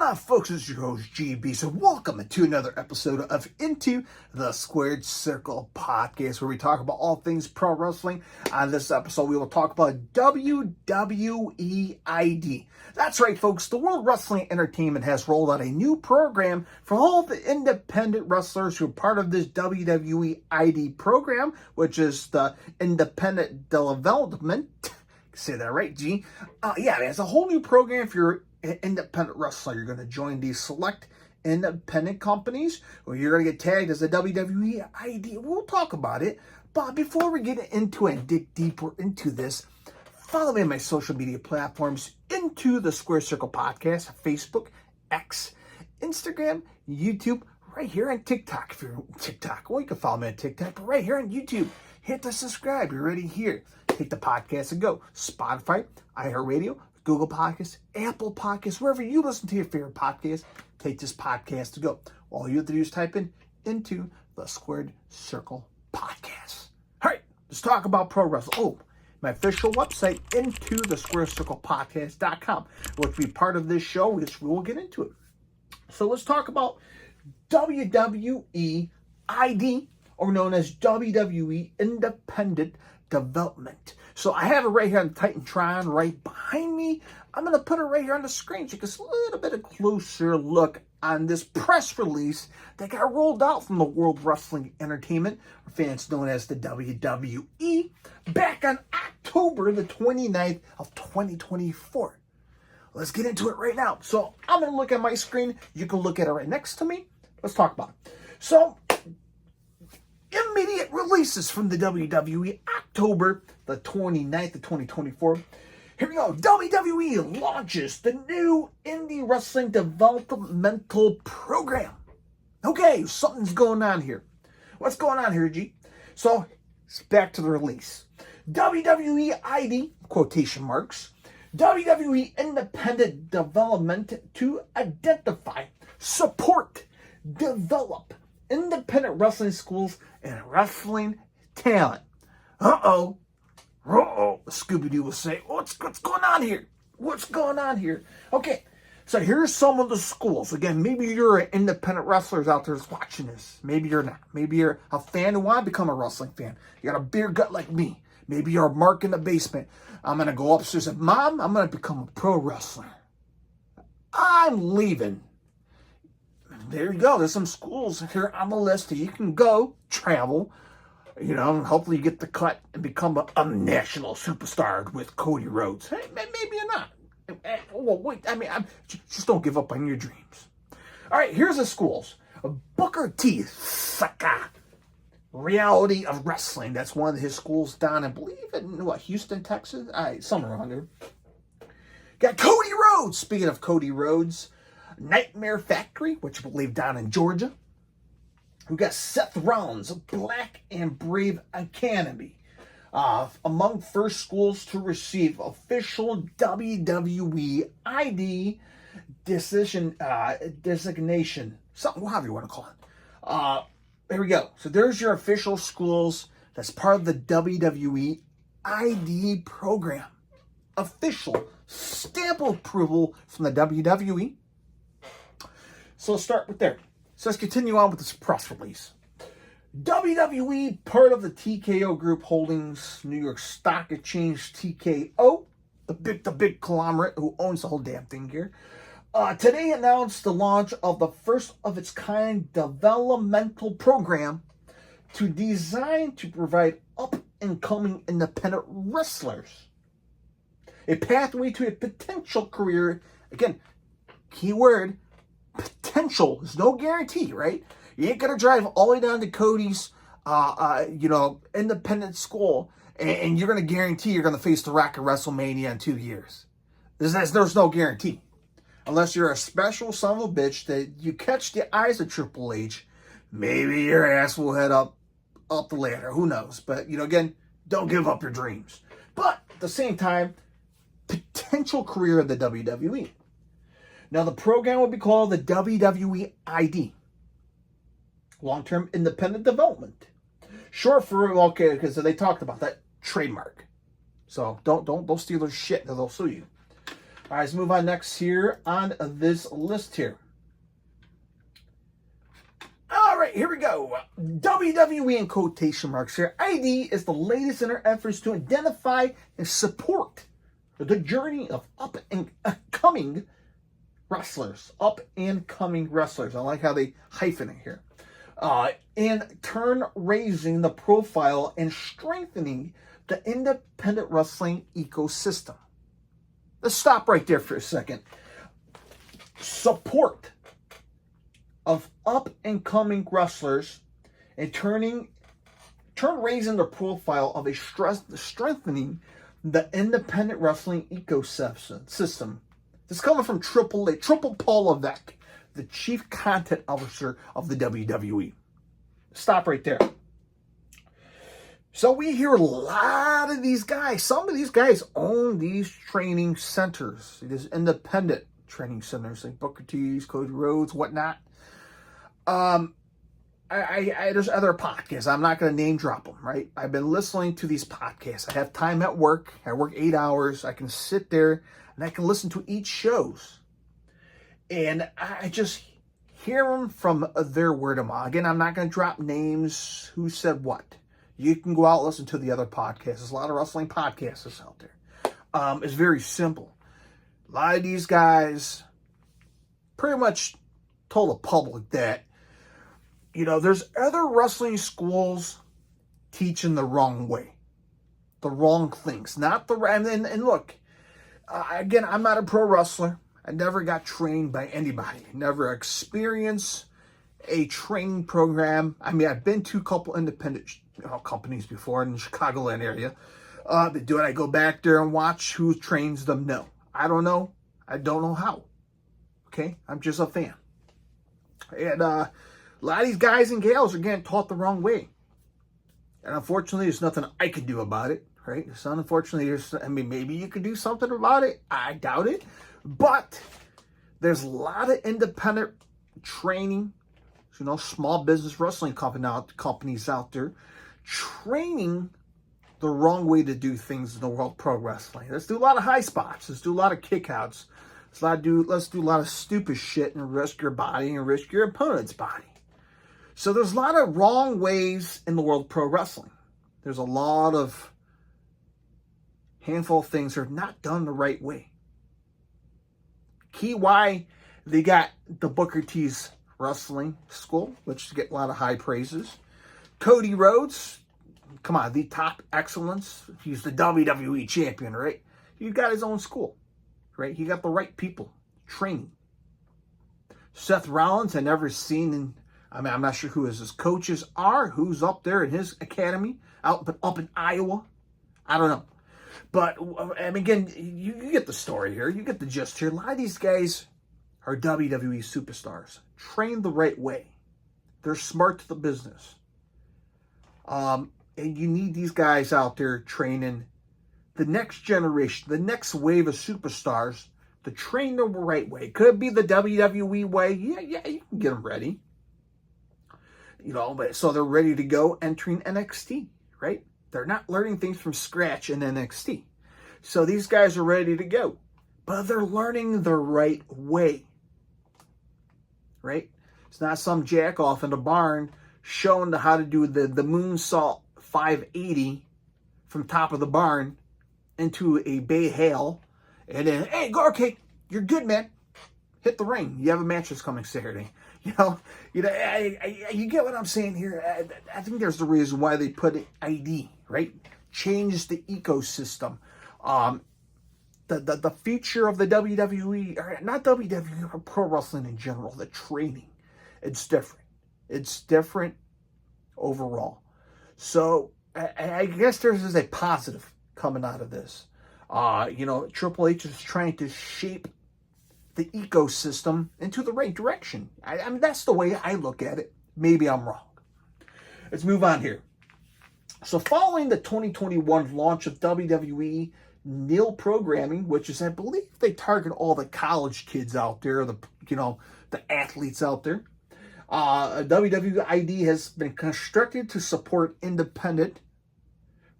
on, folks? It's your host, GB. So welcome to another episode of Into the Squared Circle podcast, where we talk about all things pro wrestling. On this episode, we will talk about WWE ID. That's right, folks. The World Wrestling Entertainment has rolled out a new program for all the independent wrestlers who are part of this WWE ID program, which is the Independent Development. Say that right, G. Yeah, it's a whole new program if you're an independent wrestler. You're going to join these select independent companies, or you're going to get tagged as a WWE ID. We'll talk about it. But before we get into it and dig deeper into this, follow me on my social media platforms, Into the Square Circle Podcast, Facebook, X, Instagram, YouTube, right here on TikTok. If you're on TikTok, well, you can follow me on TikTok, but right here on YouTube. Hit the subscribe. You're already here. Take the podcast and go. Spotify, iHeartRadio, Google Podcasts, Apple Podcasts, wherever you listen to your favorite podcast, take this podcast to go. All you have to do is type in Into the Squared Circle Podcast. All right, let's talk about pro wrestling. Oh, my official website, Into the Squared Circle Podcast.com, which will be part of this show, which we will get into it. So let's talk about WWE ID, or known as WWE Independent Development. So I have it right here on Titantron right behind me. I'm going to put it right here on the screen so you can get a little bit of closer look on this press release that got rolled out from the World Wrestling Entertainment, or fans known as the WWE, back on October the 29th of 2024. Let's get into it right now. So I'm going to look at my screen. You can look at it right next to me. Let's talk about it. So immediate releases from the WWE, October the 29th of 2024. Here we go. WWE launches the new Indie Wrestling Developmental Program. Okay, something's going on here. What's going on here, G? So, it's back to the release. WWE ID, quotation marks, WWE Independent Development to identify, support, develop independent wrestling schools and wrestling talent. Scooby-Doo will say, what's going on here? What's going on here? Okay, so here's some of the schools. Again, maybe you're an independent wrestlers out there watching this. Maybe you're not. Maybe you're a fan who want to become a wrestling fan. You got a beer gut like me. Maybe you're a mark in the basement. I'm going to go upstairs and, Mom, I'm going to become a pro wrestler. I'm leaving. There you go. There's some schools here on the list that you can go, travel, hopefully you get the cut and become a national superstar with Cody Rhodes. Hey, maybe you're not. Well, wait, just don't give up on your dreams. All right, here's the schools. Booker T. Saka, Reality of Wrestling. That's one of his schools down, I believe, in Houston, Texas? All right, somewhere around there. Got Cody Rhodes. Speaking of Cody Rhodes, Nightmare Factory, which I believe down in Georgia. We got Seth Rollins, Black and Brave Academy, among first schools to receive official WWE ID designation, something, however you want to call it. There we go. So there's your official schools that's part of the WWE ID program. Official stamp of approval from the WWE. So let's start with there. So let's continue on with this press release. WWE, part of the TKO Group Holdings, New York Stock Exchange, TKO, the big conglomerate who owns the whole damn thing here, today announced the launch of the first of its kind developmental program designed to provide up and coming independent wrestlers a pathway to a potential career. Again, keyword, potential. There's no guarantee, right? You ain't gonna drive all the way down to Cody's, independent school, and you're gonna guarantee you're gonna face The Rock at WrestleMania in 2 years. There's no guarantee, unless you're a special son of a bitch that you catch the eyes of Triple H. Maybe your ass will head up the ladder. Who knows? But again, don't give up your dreams. But at the same time, potential career in the WWE. Now, the program will be called the WWE ID, Long-Term Independent Development. Short for, okay, because they talked about that trademark. So don't steal their shit, or they'll sue you. All right, let's move on next here on this list here. All right, here we go. WWE in quotation marks here. ID is the latest in our efforts to identify and support the journey of up and coming wrestlers. Up and coming wrestlers. I like how they hyphen it here. And turn raising the profile and strengthening the independent wrestling ecosystem. Let's stop right there for a second. Support of up and coming wrestlers and turn raising the profile of a strengthening the independent wrestling ecosystem. This is coming from Triple Paul Levesque, the chief content officer of the WWE. Stop right there. So we hear a lot of these guys. Some of these guys own these training centers, these independent training centers like Booker T's, Cody Rhodes, whatnot. There's other podcasts. I'm not going to name drop them, right? I've been listening to these podcasts. I have time at work. I work 8 hours. I can sit there and I can listen to each shows. And I just hear them from their word of mouth. Again, I'm not going to drop names, who said what. You can go out and listen to the other podcasts. There's a lot of wrestling podcasts out there. It's very simple. A lot of these guys pretty much told the public that, there's other wrestling schools teaching the wrong way. The wrong things. Not the right. And look, again, I'm not a pro wrestler. I never got trained by anybody. Never experienced a training program. I mean, I've been to a couple independent companies before in the Chicagoland area. But do I go back there and watch who trains them? No. I don't know. I don't know how. Okay? I'm just a fan. And a lot of these guys and gals are getting taught the wrong way. And unfortunately, there's nothing I can do about it, right? So unfortunately, maybe you can do something about it. I doubt it. But there's a lot of independent training, small business wrestling companies out there training the wrong way to do things in the world of pro wrestling. Let's do a lot of high spots. Let's do a lot of kickouts. Let's do a lot of stupid shit and risk your body and risk your opponent's body. So there's a lot of wrong ways in the world of pro wrestling. There's a lot of handful of things that are not done the right way. Key why they got the Booker T's wrestling school, which get a lot of high praises. Cody Rhodes, come on, the top excellence. He's the WWE champion, right? He got his own school, right? He got the right people training. Seth Rollins, I never seen I'm not sure who his coaches are, who's up there in his academy, up in Iowa. I don't know. But, again, you get the story here. You get the gist here. A lot of these guys are WWE superstars. Trained the right way. They're smart to the business. And you need these guys out there training the next generation, the next wave of superstars to train the right way. Could be the WWE way. Yeah, you can get them ready. But so they're ready to go entering NXT, right? They're not learning things from scratch in NXT. So these guys are ready to go. But they're learning the right way, right? It's not some jack off in the barn showing them how to do the moonsault 580 from top of the barn into a bay hail. And then, hey, go, okay, you're good, man. Hit the ring. You have a match that's coming Saturday. You get what I'm saying here. I think there's the reason why they put ID, right? Change the ecosystem. The future of the WWE, or not WWE, or pro wrestling in general, the training, it's different. It's different overall. So I guess there's a positive coming out of this. Triple H is trying to shape the ecosystem into the right direction. I mean, that's the way I look at it. Maybe I'm wrong. Let's move on here. So following the 2021 launch of WWE NIL programming, which is, I believe, they target all the college kids out there, the athletes out there. WWE ID has been constructed to support independent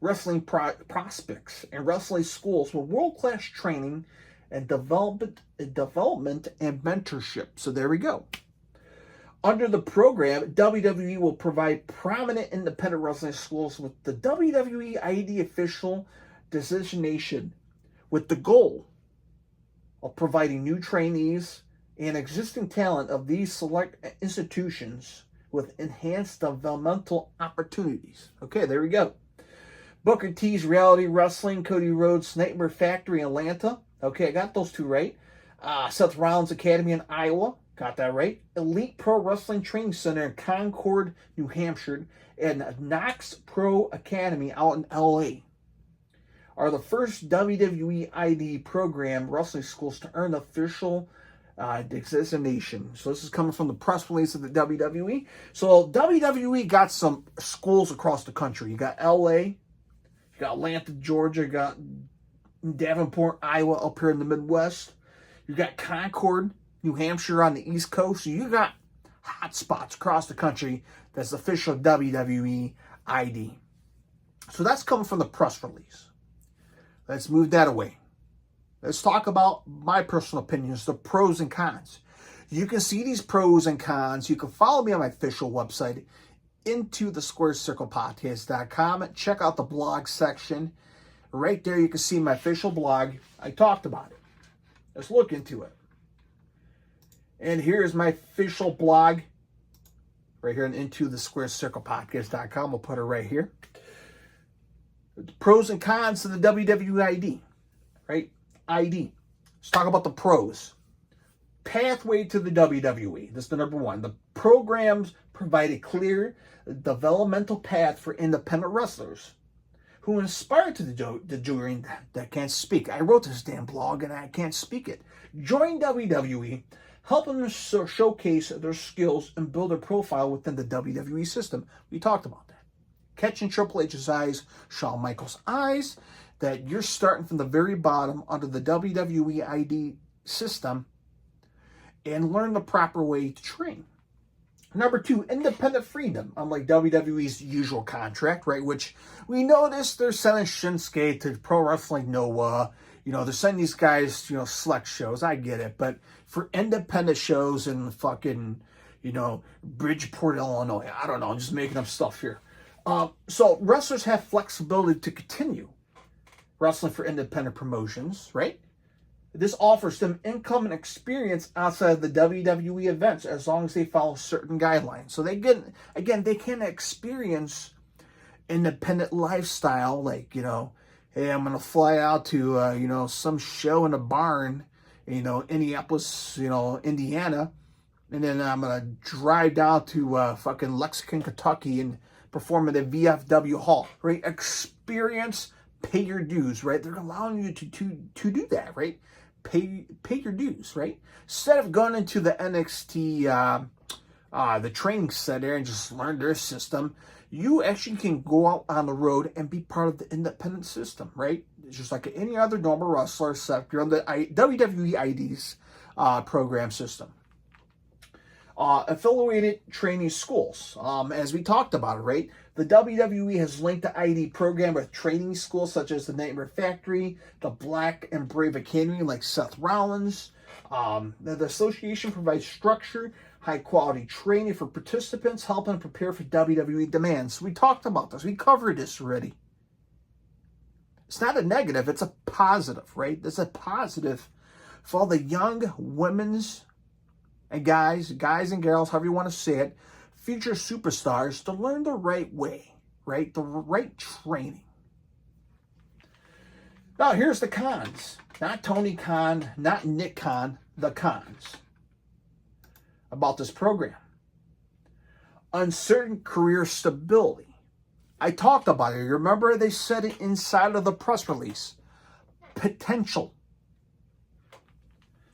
wrestling prospects and wrestling schools with world-class training and development and mentorship. So there we go. Under the program, WWE will provide prominent independent wrestling schools with the WWE ID official designation, with the goal of providing new trainees and existing talent of these select institutions with enhanced developmental opportunities. Okay, there we go. Booker T's Reality Wrestling, Cody Rhodes' Nightmare Factory, Atlanta. Okay, I got those two right. Seth Rollins Academy in Iowa. Got that right. Elite Pro Wrestling Training Center in Concord, New Hampshire, and Knox Pro Academy out in LA are the first WWE ID Program wrestling schools to earn the official designation. So this is coming from the press release of the WWE. So WWE got some schools across the country. You got LA, you got Atlanta, Georgia, you got Davenport, Iowa up here in the Midwest. You got Concord, New Hampshire on the East Coast. So you got hot spots across the country that's official WWE ID. So that's coming from the press release. Let's move that away. Let's talk about my personal opinions, the pros and cons. You can see these pros and cons. You can follow me on my official website, IntoTheSquaredCirclePodcast.com. Check out the blog section. Right there, you can see my official blog. I talked about it. Let's look into it. And here's my official blog right here on IntoTheSquaredCirclePodcast.com. We'll put it right here. The pros and cons to the WWE ID, right? ID. Let's talk about the pros. Pathway to the WWE. This is the number one. The programs provide a clear developmental path for independent wrestlers who inspire to the journey that can't speak. I wrote this damn blog and I can't speak it. Join WWE, helping them showcase their skills and build a profile within the WWE system. We talked about that. Catching Triple H's eyes, Shawn Michaels' eyes, that you're starting from the very bottom under the WWE ID system and learn the proper way to train. Number two, independent freedom, unlike WWE's usual contract, right? Which we noticed they're sending Shinsuke to Pro Wrestling Noah. They're sending these guys, select shows. I get it. But for independent shows in fucking, Bridgeport, Illinois, I don't know. I'm just making up stuff here. So wrestlers have flexibility to continue wrestling for independent promotions, right? This offers them income and experience outside of the WWE events as long as they follow certain guidelines. So they can experience independent lifestyle, like, hey, I'm going to fly out to, some show in a barn, Indianapolis, Indiana, and then I'm going to drive down to fucking Lexington, Kentucky and perform at the VFW Hall, right? Experience, pay your dues, right? They're allowing you to do that, right? Pay your dues, right? Instead of going into the NXT, the training center and just learn their system, you actually can go out on the road and be part of the independent system, right? It's just like any other normal wrestler, except you're on the WWE ID's program system. Affiliated training schools. As we talked about it, right? The WWE has linked the ID program with training schools such as the Nightmare Factory, the Black and Brave Academy, like Seth Rollins. The association provides structure, high-quality training for participants, helping prepare for WWE demands. We talked about this. We covered this already. It's not a negative. It's a positive, right? It's a positive for all the young women's and guys and girls, however you want to say it, future superstars, to learn the right way, right? The right training. Now, here's the cons. Not Tony Khan, not Nick Khan, the cons about this program. Uncertain career stability. I talked about it. You remember they said it inside of the press release. Potential.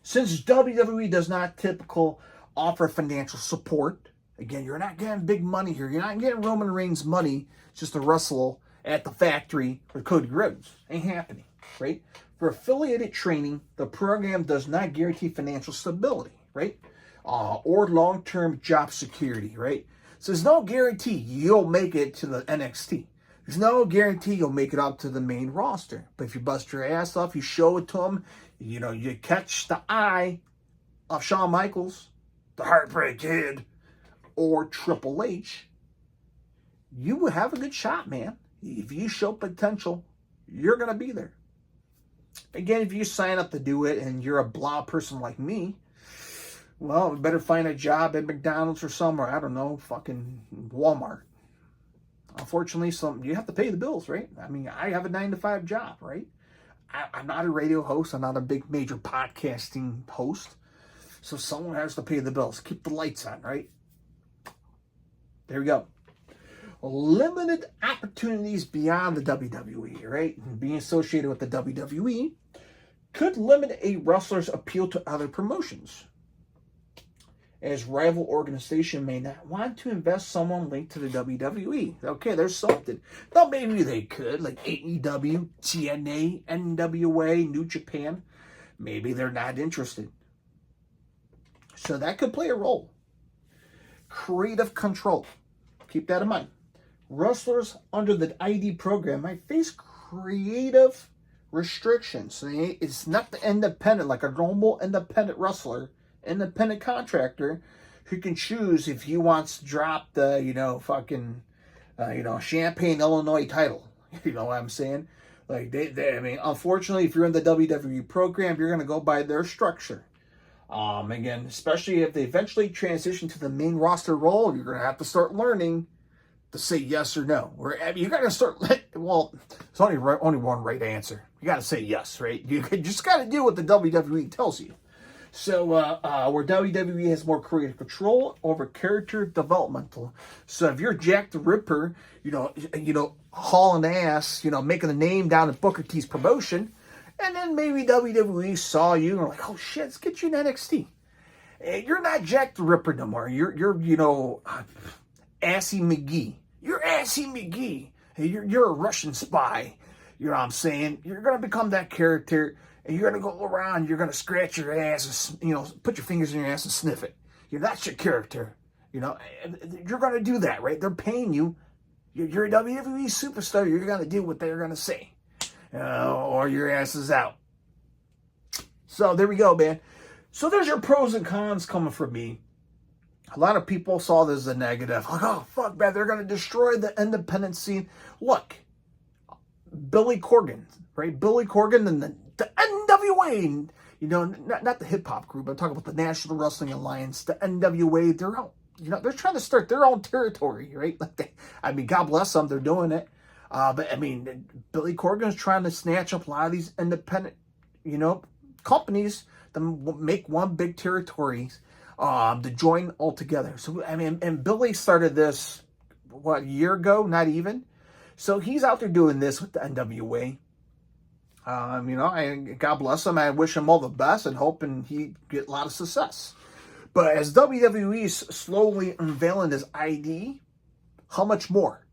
Since WWE does not typically offer financial support, again, you're not getting big money here. You're not getting Roman Reigns money just to wrestle at the factory with Cody Rhodes. Ain't happening, right? For affiliated training, the program does not guarantee financial stability, right? Or long-term job security, right? So there's no guarantee you'll make it to the NXT. There's no guarantee you'll make it up to the main roster. But if you bust your ass off, you show it to them, You catch the eye of Shawn Michaels, the Heartbreak Kid, or Triple H, you would have a good shot, man. If you show potential, you're going to be there. Again, if you sign up to do it and you're a blah person like me, well, we better find a job at McDonald's or somewhere. I don't know, fucking Walmart. Unfortunately, you have to pay the bills, right? I mean, I have a 9-to-5 job, right? I'm not a radio host. I'm not a big major podcasting host. So someone has to pay the bills. Keep the lights on, right? There we go. Limited opportunities beyond the WWE, right? Being associated with the WWE could limit a wrestler's appeal to other promotions, as rival organization may not want to invest someone linked to the WWE. Okay, there's something. Now maybe they could, like AEW, TNA, NWA, New Japan. Maybe they're not interested. So that could play a role. Creative control. Keep that in mind. Wrestlers under the ID program might face creative restrictions. It's not the independent, like a normal independent wrestler, independent contractor, who can choose if he wants to drop the, Champaign, Illinois title. You know what I'm saying? Like, unfortunately, if you're in the WWE program, you're going to go by their structure. Again, especially if they eventually transition to the main roster role, you're going to have to start learning to say yes or no. You got to start. Well, there's only one right answer. You got to say yes, right? You just got to do what the WWE tells you. So, where WWE has more creative control over character developmental. So, if you're Jack the Ripper, hauling ass, making a name down at Booker T's promotion, and then maybe WWE saw you and were like, oh shit, let's get you in NXT. You're not Jack the Ripper no more. You're Assy McGee. You're Assy McGee. You're a Russian spy. You know what I'm saying? You're going to become that character, and you're going to go around, you're going to scratch your ass, and, put your fingers in your ass and sniff it. That's your character. You're going to do that, right? They're paying you. You're a WWE superstar. You're going to do what they're going to say. Or your ass is out. So there we go, man. So there's your pros and cons coming from me. A lot of people saw this as a negative. Like, oh, fuck, man, they're going to destroy the independent scene. Look, Billy Corgan, right? Billy Corgan and the NWA, not the hip-hop group. I'm talking about the National Wrestling Alliance, the NWA. They're out. They're trying to start their own territory, right? God bless them. They're doing it. But Billy Corgan's trying to snatch up a lot of these independent, companies to make one big territory, to join all together. So, and Billy started this, a year ago? Not even. So he's out there doing this with the NWA. God bless him. I wish him all the best and hoping he get a lot of success. But as WWE's slowly unveiling this ID, how much more?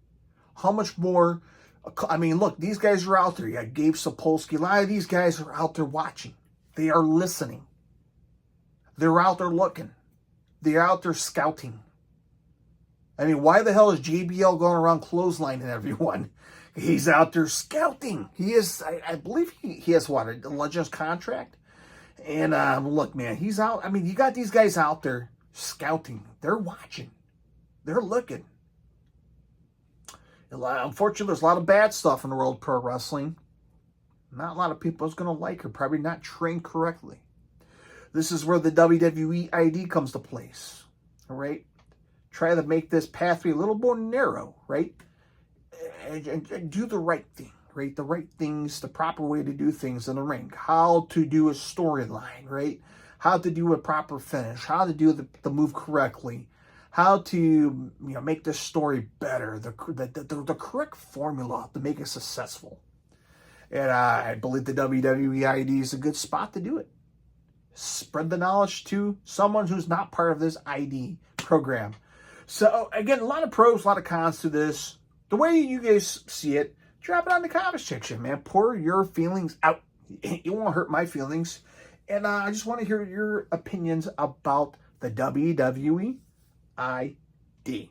How much more? Look, these guys are out there. You got Gabe Sapolsky. A lot of these guys are out there watching. They are listening. They're out there looking. They're out there scouting. Why the hell is JBL going around clotheslining everyone? He's out there scouting. He is, I believe he has a Legends contract. And look, man, he's out. You got these guys out there scouting. They're watching. They're looking. Unfortunately, there's a lot of bad stuff in the world of pro wrestling. Not a lot of people is going to like or probably not trained correctly. This is where the WWE ID comes to place. All right? Try to make this pathway a little more narrow, right? And do the right thing, right? The right things, the proper way to do things in the ring. How to do a storyline, right? How to do a proper finish. How to do the move correctly. How to make this story better, the correct formula to make it successful. And I believe the WWE ID is a good spot to do it. Spread the knowledge to someone who's not part of this ID program. So, again, a lot of pros, a lot of cons to this. The way you guys see it, drop it on the comment section, man. Pour your feelings out. It won't hurt my feelings. And I just want to hear your opinions about the WWE ID.